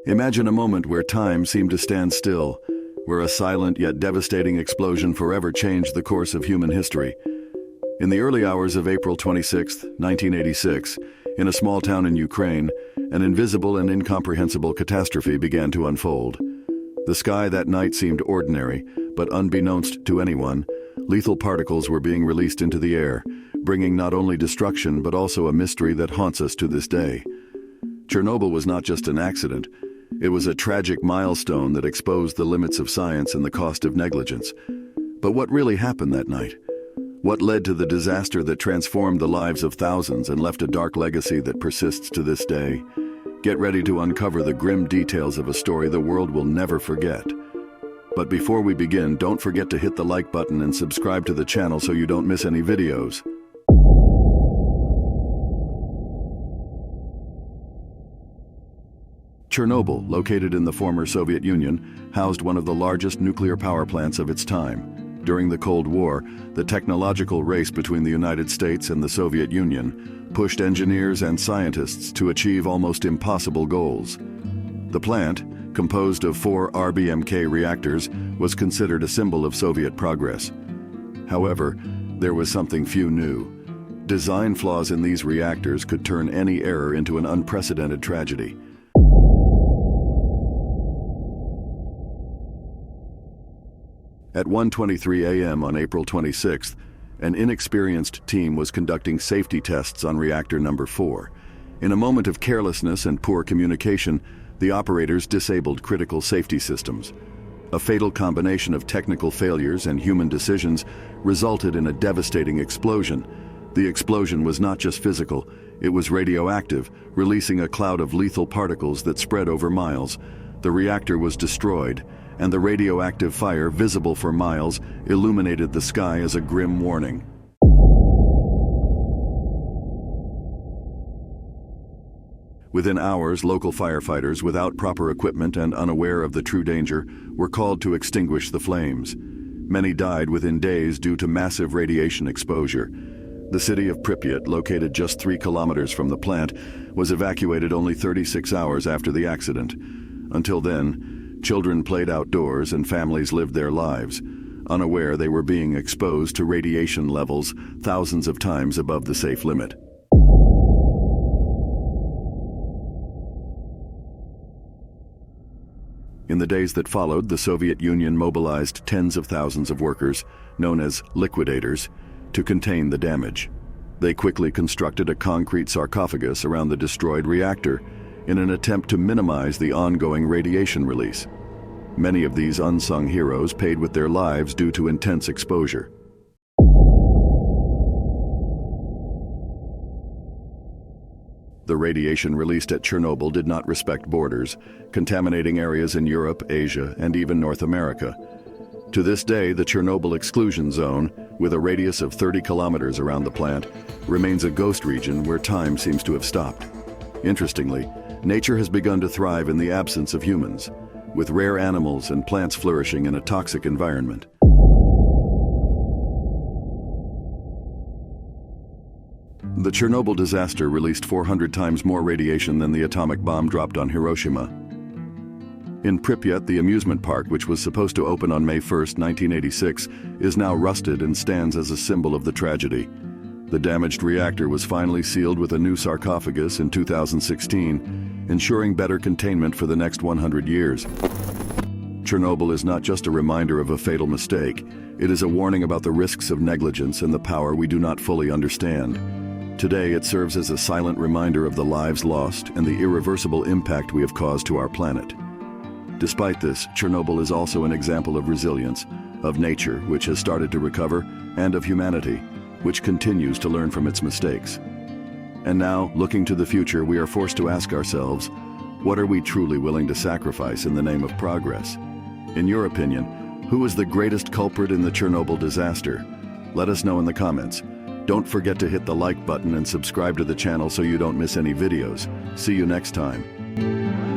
Imagine a moment where time seemed to stand still, where a silent yet devastating explosion forever changed the course of human history. In the early hours of April 26, 1986, in a small town in Ukraine, an invisible and incomprehensible catastrophe began to unfold. The sky that night seemed ordinary, but unbeknownst to anyone, lethal particles were being released into the air, bringing not only destruction but also a mystery that haunts us to this day. Chernobyl was not just an accident. It was a tragic milestone that exposed the limits of science and the cost of negligence. But what really happened that night? What led to the disaster that transformed the lives of thousands and left a dark legacy that persists to this day? Get ready to uncover the grim details of a story the world will never forget. But before we begin, don't forget to hit the like button and subscribe to the channel so you don't miss any videos. Chernobyl, located in the former Soviet Union, housed one of the largest nuclear power plants of its time. During the Cold War, the technological race between the United States and the Soviet Union pushed engineers and scientists to achieve almost impossible goals. The plant, composed of 4 RBMK reactors, was considered a symbol of Soviet progress. However, there was something few knew. Design flaws in these reactors could turn any error into an unprecedented tragedy. At 1:23 a.m. on April 26th, an inexperienced team was conducting safety tests on reactor number 4. In a moment of carelessness and poor communication, the operators disabled critical safety systems. A fatal combination of technical failures and human decisions resulted in a devastating explosion. The explosion was not just physical, it was radioactive, releasing a cloud of lethal particles that spread over miles. The reactor was destroyed, and the radioactive fire, visible for miles, illuminated the sky as a grim warning. Within hours, local firefighters, without proper equipment and unaware of the true danger, were called to extinguish the flames. Many died within days due to massive radiation exposure. The city of Pripyat, located just 3 kilometers from the plant, was evacuated only 36 hours after the accident. Until then, children played outdoors and families lived their lives, unaware they were being exposed to radiation levels thousands of times above the safe limit. In the days that followed, the Soviet Union mobilized tens of thousands of workers, known as liquidators, to contain the damage. They quickly constructed a concrete sarcophagus around the destroyed reactor in an attempt to minimize the ongoing radiation release. Many of these unsung heroes paid with their lives due to intense exposure. The radiation released at Chernobyl did not respect borders, contaminating areas in Europe, Asia, and even North America. To this day, the Chernobyl exclusion zone, with a radius of 30 kilometers around the plant, remains a ghost region where time seems to have stopped. Interestingly, nature has begun to thrive in the absence of humans, with rare animals and plants flourishing in a toxic environment. The Chernobyl disaster released 400 times more radiation than the atomic bomb dropped on Hiroshima. In Pripyat, the amusement park, which was supposed to open on May 1, 1986, is now rusted and stands as a symbol of the tragedy. The damaged reactor was finally sealed with a new sarcophagus in 2016, ensuring better containment for the next 100 years. Chernobyl is not just a reminder of a fatal mistake, it is a warning about the risks of negligence and the power we do not fully understand. Today, it serves as a silent reminder of the lives lost and the irreversible impact we have caused to our planet. Despite this, Chernobyl is also an example of resilience, of nature, which has started to recover, and of humanity, which continues to learn from its mistakes. And now, looking to the future, we are forced to ask ourselves, what are we truly willing to sacrifice in the name of progress? In your opinion, who is the greatest culprit in the Chernobyl disaster? Let us know in the comments. Don't forget to hit the like button and subscribe to the channel so you don't miss any videos. See you next time.